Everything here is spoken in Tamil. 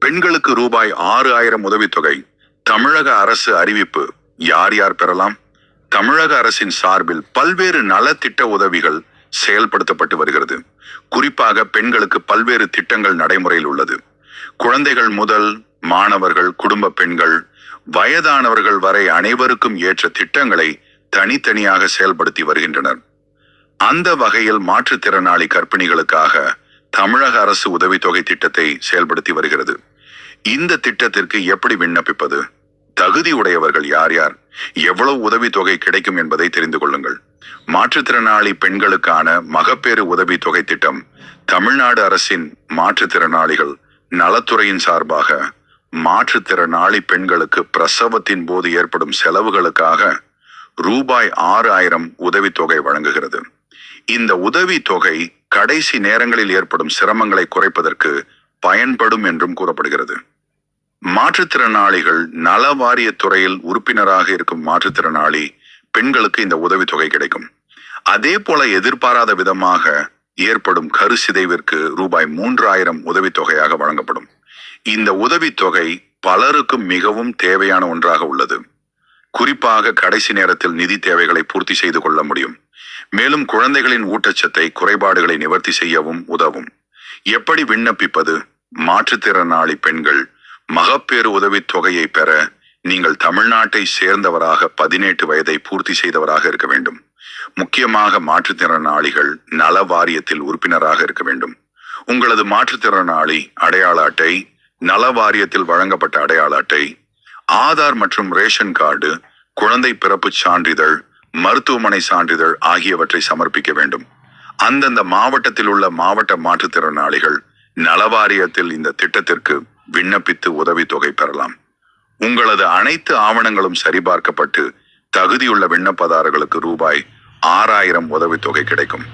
பெண்களுக்கு ரூபாய் 6000 உதவித்தொகை. தமிழக அரசு அறிவிப்பு. யார் யார் பெறலாம்? தமிழக அரசின் சார்பில் பல்வேறு நலத்திட்ட உதவிகள் செயல்படுத்தப்பட்டு வருகிறது. குறிப்பாக பெண்களுக்கு பல்வேறு திட்டங்கள் நடைமுறையில் உள்ளது. குழந்தைகள் முதல் மாணவர்கள், குடும்ப பெண்கள், வயதானவர்கள் வரை அனைவருக்கும் ஏற்ற திட்டங்களை தனித்தனியாக செயல்படுத்தி வருகின்றனர். அந்த வகையில் மாற்றுத்திறனாளி கர்ப்பிணிகளுக்காக தமிழக அரசு உதவித்தொகை திட்டத்தை செயல்படுத்தி வருகிறது. இந்த திட்டத்திற்கு எப்படி விண்ணப்பிப்பது? தகுதி உடையவர்கள் யார் யார்? எவ்வளவு உதவித்தொகை கிடைக்கும் என்பதை தெரிந்து கொள்ளுங்கள். மாற்றுத்திறனாளி பெண்களுக்கான மகப்பேறு உதவித்தொகை திட்டம் தமிழ்நாடு அரசின் மாற்றுத்திறனாளிகள் நலத்துறையின் சார்பாக மாற்றுத்திறனாளி பெண்களுக்கு பிரசவத்தின் போது ஏற்படும் செலவுகளுக்காக ரூபாய் 6000 உதவித்தொகை வழங்குகிறது. இந்த உதவித்தொகை கடைசி நேரங்களில் ஏற்படும் சிரமங்களை குறைப்பதற்கு பயன்படும் என்றும் கூறப்படுகிறது. மாற்றுத்திறனாளிகள் நல வாரியத் துறையில் உறுப்பினராக இருக்கும் மாற்றுத்திறனாளி பெண்களுக்கு இந்த உதவித்தொகை கிடைக்கும். அதே போல எதிர்பாராத விதமாக ஏற்படும் கருச்சிதைவிற்கு ரூபாய் 3000 உதவித்தொகையாக வழங்கப்படும். இந்த உதவித்தொகை பலருக்கும் மிகவும் தேவையான ஒன்றாக உள்ளது. குறிப்பாக கடைசி நேரத்தில் நிதி தேவைகளை பூர்த்தி செய்து கொள்ள முடியும். மேலும் குழந்தைகளின் ஊட்டச்சத்தை குறைபாடுகளை நிவர்த்தி செய்யவும் உதவும். எப்படி விண்ணப்பிப்பது? மாற்றுத்திறனாளி பெண்கள் மகப்பேறு உதவித்தொகையை பெற நீங்கள் தமிழ்நாட்டை சேர்ந்தவராக 18 வயதை பூர்த்தி செய்தவராக இருக்க வேண்டும். முக்கியமாக மாற்றுத்திறனாளிகள் நல வாரியத்தில் உறுப்பினராக இருக்க வேண்டும். உங்களது மாற்றுத்திறனாளி அடையாள அட்டை, நல வாரியத்தில் வழங்கப்பட்ட அடையாள அட்டை, ஆதார் மற்றும் ரேஷன் கார்டு, குழந்தை பிறப்பு சான்றிதழ், மருத்துவமனை சான்றிதழ் ஆகியவற்றை சமர்ப்பிக்க வேண்டும். அந்தந்த மாவட்டத்தில் உள்ள மாவட்ட மாற்றுத்திறனாளிகள் நலவாரியத்தில் இந்த திட்டத்திற்கு விண்ணப்பித்து உதவித்தொகை பெறலாம். உங்களது அனைத்து ஆவணங்களும் சரிபார்க்கப்பட்டு தகுதியுள்ள விண்ணப்பதாரர்களுக்கு ரூபாய் 6000 உதவித்தொகை கிடைக்கும்.